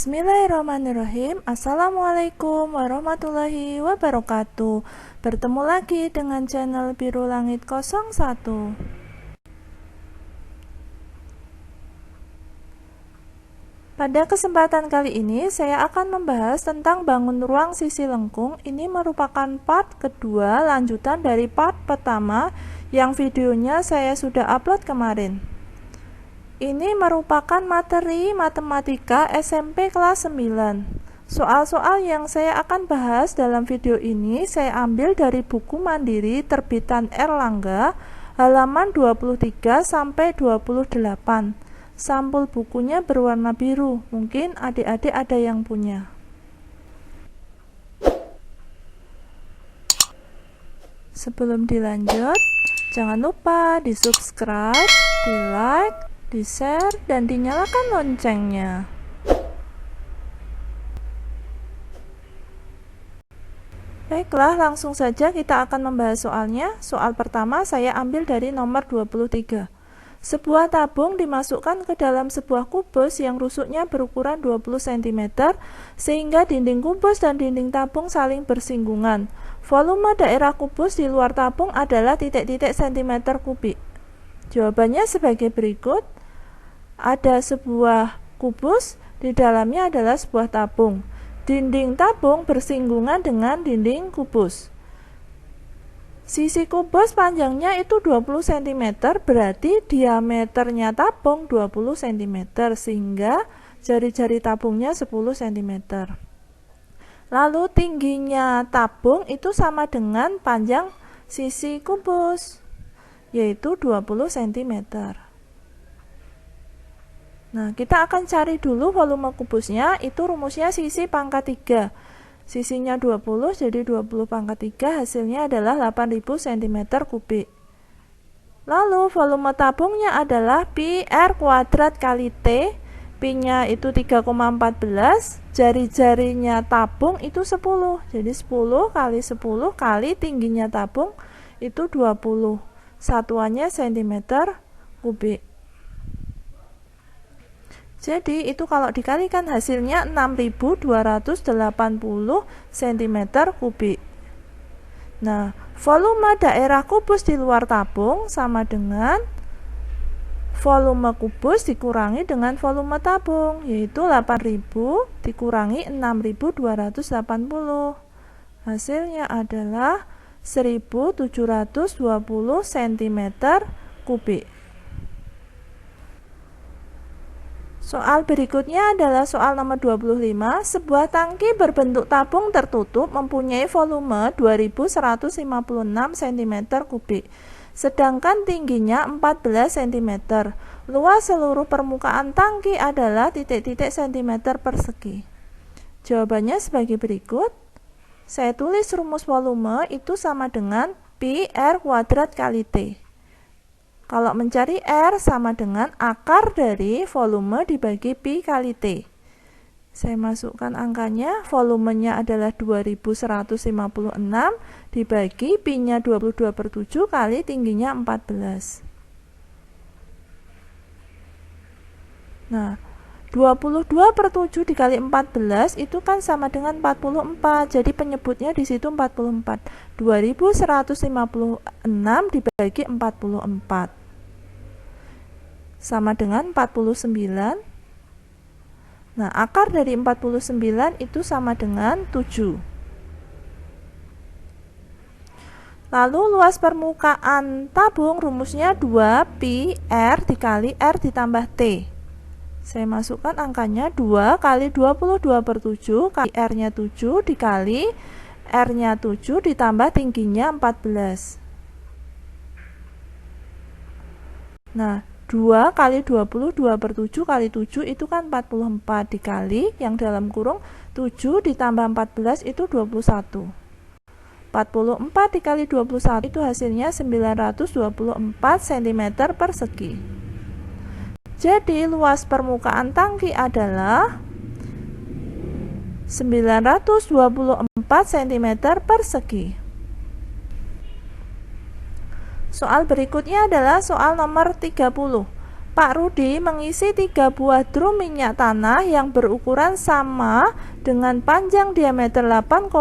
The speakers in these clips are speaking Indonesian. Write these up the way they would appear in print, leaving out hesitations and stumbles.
Bismillahirrahmanirrahim. Assalamualaikum warahmatullahi wabarakatuh. Bertemu lagi dengan channel Biru Langit 01. Pada kesempatan kali ini saya akan membahas tentang bangun ruang sisi lengkung. Ini merupakan part kedua lanjutan dari part pertama yang videonya saya sudah upload kemarin. Ini merupakan materi matematika SMP kelas 9. Soal-soal yang saya akan bahas dalam video ini saya ambil dari buku Mandiri terbitan Erlangga halaman 23 sampai 28. Sampul bukunya berwarna biru, mungkin adik-adik ada yang punya. Sebelum dilanjut, jangan lupa di-subscribe, di-like, di-share, dan dinyalakan loncengnya. Baiklah, langsung saja kita akan membahas soalnya. Soal pertama saya ambil dari nomor 23. Sebuah tabung dimasukkan ke dalam sebuah kubus yang rusuknya berukuran 20 cm, sehingga dinding kubus dan dinding tabung saling bersinggungan. Volume daerah kubus di luar tabung adalah titik-titik centimeter kubik. Jawabannya sebagai berikut. Ada sebuah kubus, di dalamnya adalah sebuah tabung. Dinding tabung bersinggungan dengan dinding kubus. Sisi kubus panjangnya itu 20 cm, berarti diameternya tabung 20 cm, sehingga jari-jari tabungnya 10 cm. Lalu tingginya tabung itu sama dengan panjang sisi kubus, yaitu 20 cm. Nah, kita akan cari dulu volume kubusnya, itu rumusnya sisi pangkat 3. Sisinya 20, jadi 20 pangkat 3 hasilnya adalah 8000 cm3. Lalu volume tabungnya adalah pi R kuadrat kali T, pi-nya itu 3,14, jari-jarinya tabung itu 10, jadi 10 kali 10 kali tingginya tabung itu 20, satuannya cm3. Jadi itu kalau dikalikan hasilnya 6280 cm3. Nah, volume daerah kubus di luar tabung sama dengan volume kubus dikurangi dengan volume tabung, yaitu 8000 dikurangi 6280. Hasilnya adalah 1720 cm3. Soal berikutnya adalah soal nomor 25. Sebuah tangki berbentuk tabung tertutup mempunyai volume 2156 cm3, sedangkan tingginya 14 cm. Luas seluruh permukaan tangki adalah titik-titik centimeter persegi. Jawabannya sebagai berikut. Saya tulis rumus volume itu sama dengan pi R kuadrat kali T. Kalau mencari R sama dengan akar dari volume dibagi pi kali T. Saya masukkan angkanya, volumenya adalah 2156 dibagi pi-nya 22/7 kali tingginya 14. Nah, 22/7 dikali 14 itu kan sama dengan 44. Jadi penyebutnya di situ 44. 2156 dibagi 44 sama dengan 49. Nah, akar dari 49 itu sama dengan 7. Lalu luas permukaan tabung rumusnya 2 pi R dikali R ditambah T. Saya masukkan angkanya 2 kali 22/7 kali R-nya 7 dikali R-nya 7 ditambah tingginya 14. Nah, 2 kali 22/7 kali 7 itu kan 44 dikali yang dalam kurung 7 ditambah 14 itu 21. 44 dikali 21 itu hasilnya 924 cm persegi. Jadi luas permukaan tangki adalah 924 cm persegi. Soal berikutnya adalah soal nomor 30. Pak Rudi mengisi 3 buah drum minyak tanah yang berukuran sama dengan panjang diameter 8,4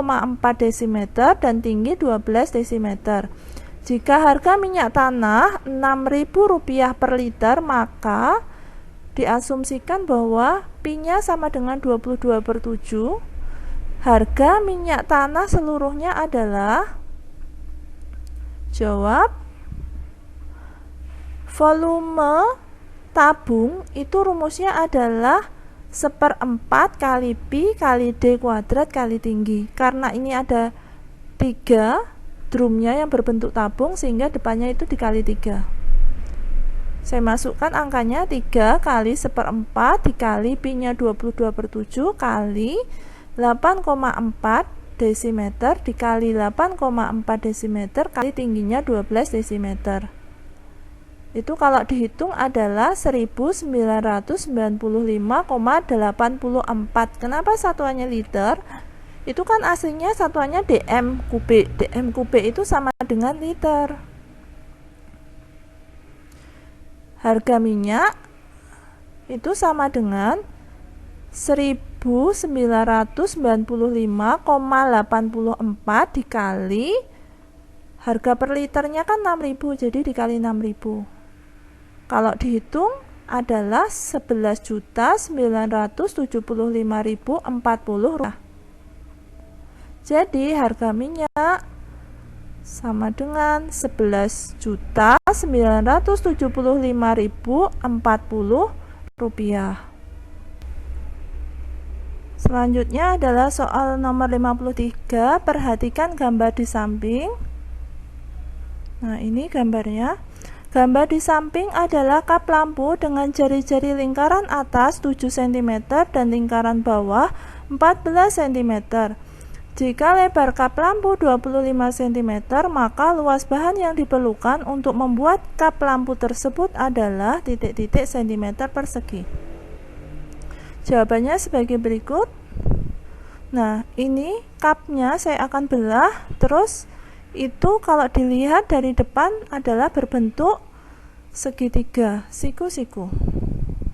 dm dan tinggi 12 dm. Jika harga minyak tanah Rp6.000 per liter, maka diasumsikan bahwa Pi-nya sama dengan 22/7. Harga minyak tanah seluruhnya adalah, jawab, volume tabung itu rumusnya adalah 1/4 kali Pi kali D kuadrat kali tinggi. Karena ini ada 3 drumnya yang berbentuk tabung, sehingga depannya itu dikali 3. Saya masukkan angkanya 3 kali 1/4 dikali Pi-nya 22/7 kali 8,4 desimeter dikali 8,4 desimeter kali tingginya 12 desimeter. Itu kalau dihitung adalah 1995,84. Kenapa satuannya liter? Itu kan aslinya satuannya dm kubik. Dm kubik itu sama dengan liter. Harga minyak itu sama dengan 1995,84 dikali harga per liternya kan 6.000, jadi dikali 6.000. Kalau dihitung adalah 11.975.040. Jadi harga minyak sama dengan 11.975.040 rupiah. Selanjutnya adalah soal nomor 53. Perhatikan gambar di samping. Nah, ini gambarnya. Gambar di samping adalah kap lampu dengan jari-jari lingkaran atas 7 cm dan lingkaran bawah 14 cm. Jika lebar kap lampu 25 cm, maka luas bahan yang diperlukan untuk membuat kap lampu tersebut adalah titik-titik cm persegi. Jawabannya sebagai berikut. Nah, ini kapnya saya akan belah, terus itu kalau dilihat dari depan adalah berbentuk segitiga, siku-siku.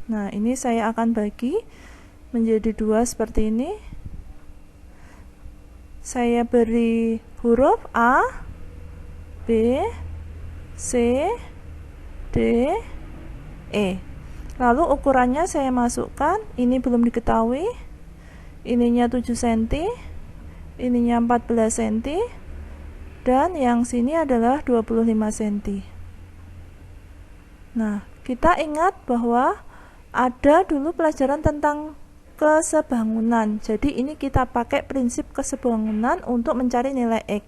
Nah, ini saya akan bagi menjadi 2 seperti ini. Saya beri huruf A, B, C, D, E. Lalu ukurannya saya masukkan, ini belum diketahui. Ininya 7 cm, ininya 14 cm, dan yang sini adalah 25 cm. Nah, kita ingat bahwa ada dulu pelajaran tentang kesebangunan. Jadi ini kita pakai prinsip kesebangunan untuk mencari nilai X.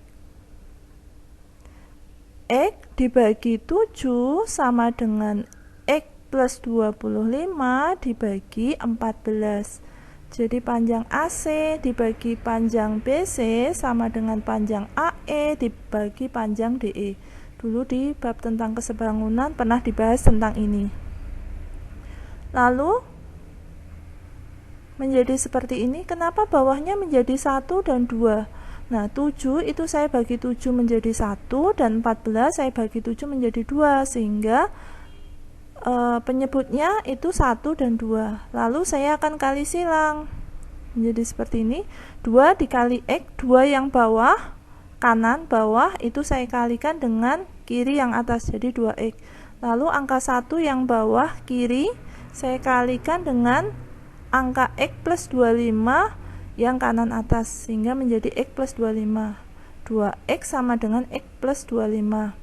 X dibagi 7 sama dengan X plus 25 dibagi 14. Jadi panjang AC dibagi panjang BC sama dengan panjang AE dibagi panjang DE. Dulu di bab tentang kesebangunan pernah dibahas tentang ini. Lalu menjadi seperti ini. Kenapa bawahnya menjadi 1 dan 2? Nah, 7 itu saya bagi 7 menjadi 1 dan 14 saya bagi 7 menjadi 2, sehingga penyebutnya itu 1 dan 2. Lalu saya akan kali silang menjadi seperti ini. 2 dikali X, 2 yang bawah kanan bawah itu saya kalikan dengan kiri yang atas, jadi 2X. Lalu angka 1 yang bawah kiri saya kalikan dengan angka X plus 25 yang kanan atas, sehingga menjadi X plus 25. 2X sama dengan X plus 25.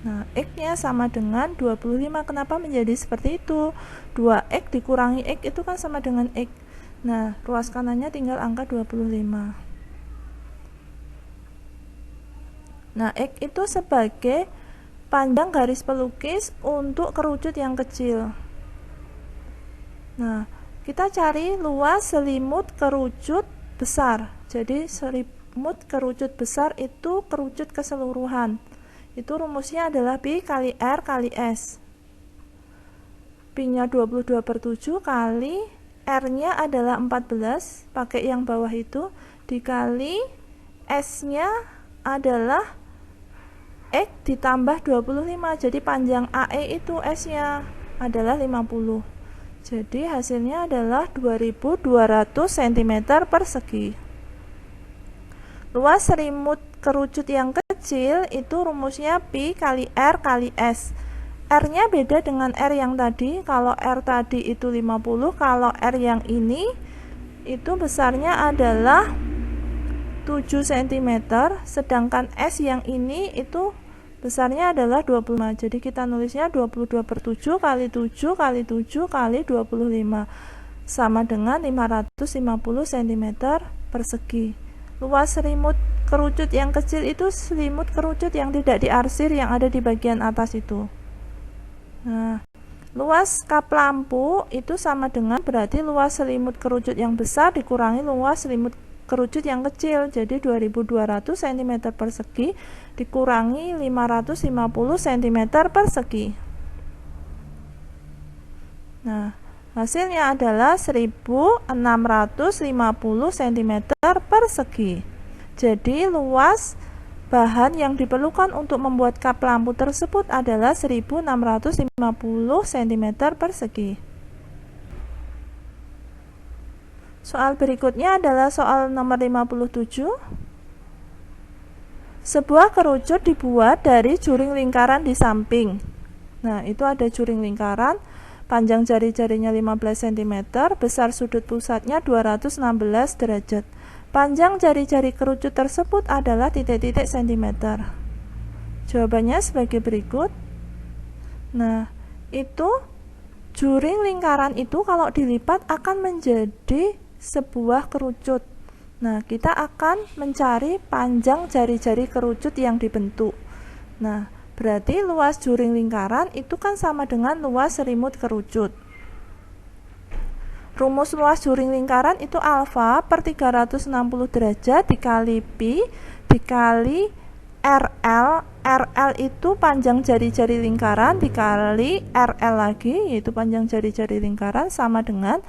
Nah, X-nya sama dengan 25. Kenapa menjadi seperti itu? 2X dikurangi X itu kan sama dengan X. Nah, ruas kanannya tinggal angka 25. Nah, X itu sebagai panjang garis pelukis untuk kerucut yang kecil. Nah, kita cari luas selimut kerucut besar. Jadi selimut kerucut besar itu kerucut keseluruhan. Itu rumusnya adalah Pi kali R kali S. Pi-nya 22/7 kali R-nya adalah 14, pakai yang bawah itu, dikali S-nya adalah AX ditambah 25. Jadi panjang AE itu S-nya adalah 50. Jadi hasilnya adalah 2200 cm persegi. Luas selimut kerucut yang kecil itu rumusnya Pi kali R kali S. R-nya beda dengan R yang tadi. Kalau R tadi itu 50, kalau R yang ini itu besarnya adalah 7 cm, sedangkan S yang ini itu besarnya adalah 25. Jadi kita nulisnya 22/7 kali 7 kali 7 kali 25 sama dengan 550 cm persegi. Luas selimut kerucut yang kecil itu selimut kerucut yang tidak diarsir yang ada di bagian atas itu. Nah, luas kap lampu itu sama dengan berarti luas selimut kerucut yang besar dikurangi luas selimut kerucut yang kecil. Jadi 2200 cm persegi dikurangi 550 cm persegi. Nah, hasilnya adalah 1650 cm persegi. Jadi luas bahan yang diperlukan untuk membuat kap lampu tersebut adalah 1650 cm persegi. Soal berikutnya adalah soal nomor 57. Sebuah kerucut dibuat dari juring lingkaran di samping. Nah, itu ada juring lingkaran, panjang jari-jarinya 15 cm, besar sudut pusatnya 216 derajat. Panjang jari-jari kerucut tersebut adalah titik-titik cm. Jawabannya sebagai berikut. Nah, itu juring lingkaran itu kalau dilipat akan menjadi sebuah kerucut. Nah, kita akan mencari panjang jari-jari kerucut yang dibentuk. Nah, berarti luas juring lingkaran itu kan sama dengan luas selimut kerucut. Rumus luas juring lingkaran itu alfa per 360 derajat dikali pi dikali RL. RL itu panjang jari-jari lingkaran dikali RL lagi, yaitu panjang jari-jari lingkaran, sama dengan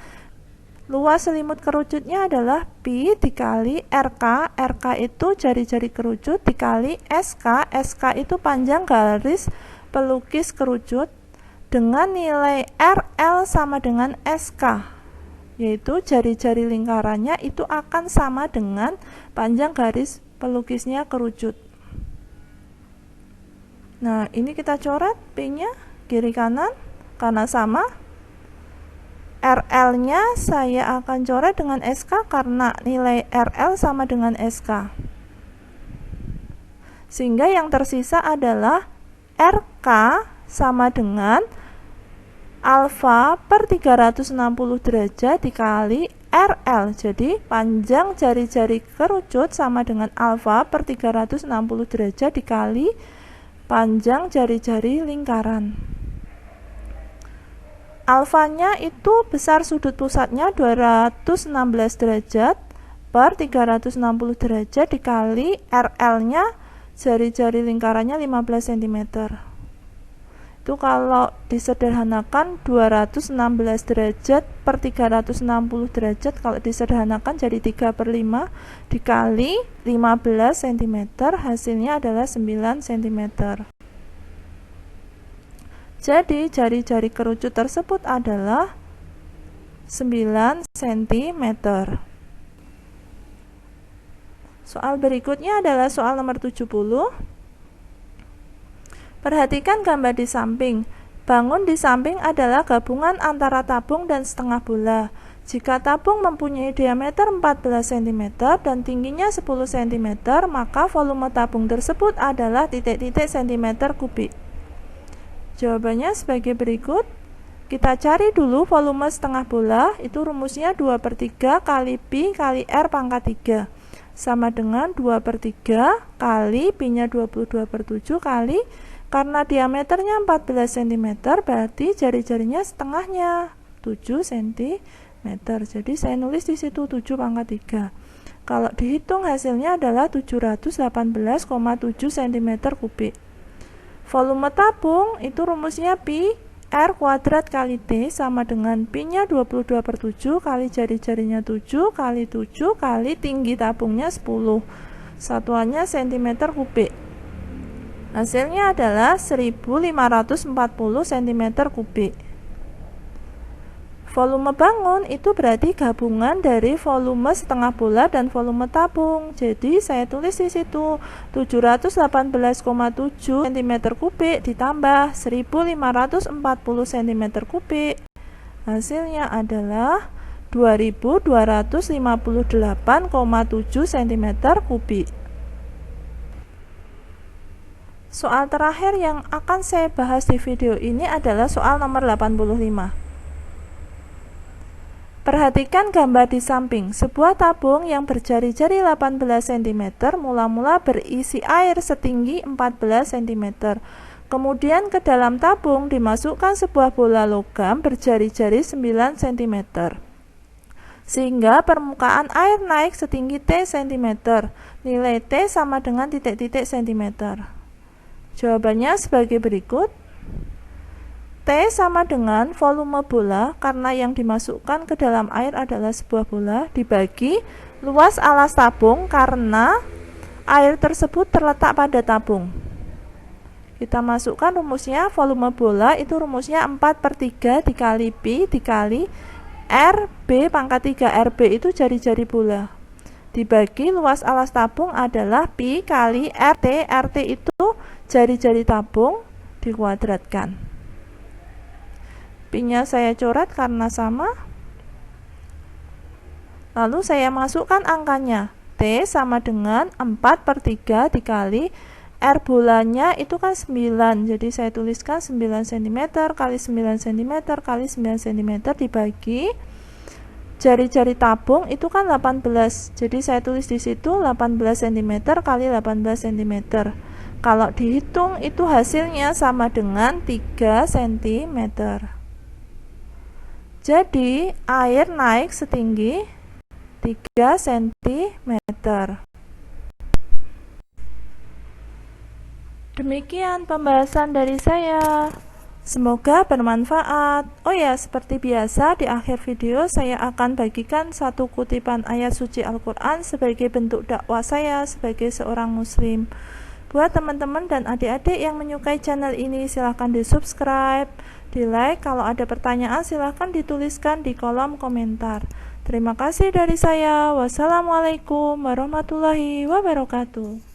luas selimut kerucutnya adalah pi dikali RK. RK itu jari-jari kerucut dikali SK. SK itu panjang garis pelukis kerucut, dengan nilai RL sama dengan SK, yaitu jari-jari lingkarannya itu akan sama dengan panjang garis pelukisnya kerucut. Nah, ini kita coret P-nya kiri kanan karena sama. RL-nya saya akan coret dengan SK karena nilai RL sama dengan SK. Sehingga yang tersisa adalah RK sama dengan alfa per 360 derajat dikali RL. Jadi panjang jari-jari kerucut sama dengan alfa per 360 derajat dikali panjang jari-jari lingkaran. Alfanya itu besar sudut pusatnya 216 derajat per 360 derajat dikali RL-nya jari-jari lingkarannya 15 cm. Itu kalau disederhanakan 216 derajat per 360 derajat, kalau disederhanakan jadi 3/5 dikali 15 cm, hasilnya adalah 9 cm. Jadi jari-jari kerucut tersebut adalah 9 cm. Soal berikutnya adalah soal nomor 70. Perhatikan gambar di samping. Bangun di samping adalah gabungan antara tabung dan setengah bola. Jika tabung mempunyai diameter 14 cm dan tingginya 10 cm, maka volume tabung tersebut adalah titik-titik cm kubik. Jawabannya sebagai berikut. Kita cari dulu volume setengah bola, itu rumusnya 2/3 kali pi kali R pangkat 3 sama dengan 2/3 kali pi-nya 22/7 kali, karena diameternya 14 cm berarti jari-jarinya setengahnya 7 cm. Jadi saya nulis di situ 7 pangkat 3. Kalau dihitung hasilnya adalah 718,7 cm kubik. Volume tabung itu rumusnya pi R kuadrat kali T sama dengan pi-nya 22/7 kali jari-jarinya 7 kali 7 kali tinggi tabungnya 10. Satuannya cm kubik. Hasilnya adalah 1540 cm3. Volume bangun itu berarti gabungan dari volume setengah bola dan volume tabung. Jadi saya tulis di situ 718,7 cm3 ditambah 1540 cm3. Hasilnya adalah 2258,7 cm3. Soal terakhir yang akan saya bahas di video ini adalah soal nomor 85. Perhatikan gambar di samping. Sebuah tabung yang berjari-jari 18 cm mula-mula berisi air setinggi 14 cm. Kemudian ke dalam tabung dimasukkan sebuah bola logam berjari-jari 9 cm. Sehingga permukaan air naik setinggi T cm. Nilai T sama dengan titik-titik cm. Jawabannya sebagai berikut. T sama dengan volume bola karena yang dimasukkan ke dalam air adalah sebuah bola dibagi luas alas tabung karena air tersebut terletak pada tabung. Kita masukkan rumusnya, volume bola itu rumusnya 4/3 dikali pi dikali RB pangkat 3. RB itu jari-jari bola dibagi luas alas tabung adalah pi kali RT. RT itu jari-jari tabung dikuadratkan. Pi-nya saya coret karena sama. Lalu saya masukkan angkanya. T sama dengan 4/3 dikali R bolanya itu kan 9. Jadi saya tuliskan 9 cm kali 9 cm kali 9 cm dibagi jari-jari tabung itu kan 18. Jadi saya tulis di situ 18 cm kali 18 cm. Kalau dihitung itu hasilnya sama dengan 3 cm. Jadi air naik setinggi 3 cm. Demikian pembahasan dari saya. Semoga bermanfaat. Oh ya, seperti biasa di akhir video saya akan bagikan satu kutipan ayat suci Al-Quran sebagai bentuk dakwah saya sebagai seorang muslim. Buat teman-teman dan adik-adik yang menyukai channel ini, silahkan di subscribe, di like. Kalau ada pertanyaan silahkan dituliskan di kolom komentar. Terima kasih dari saya. Wassalamualaikum warahmatullahi wabarakatuh.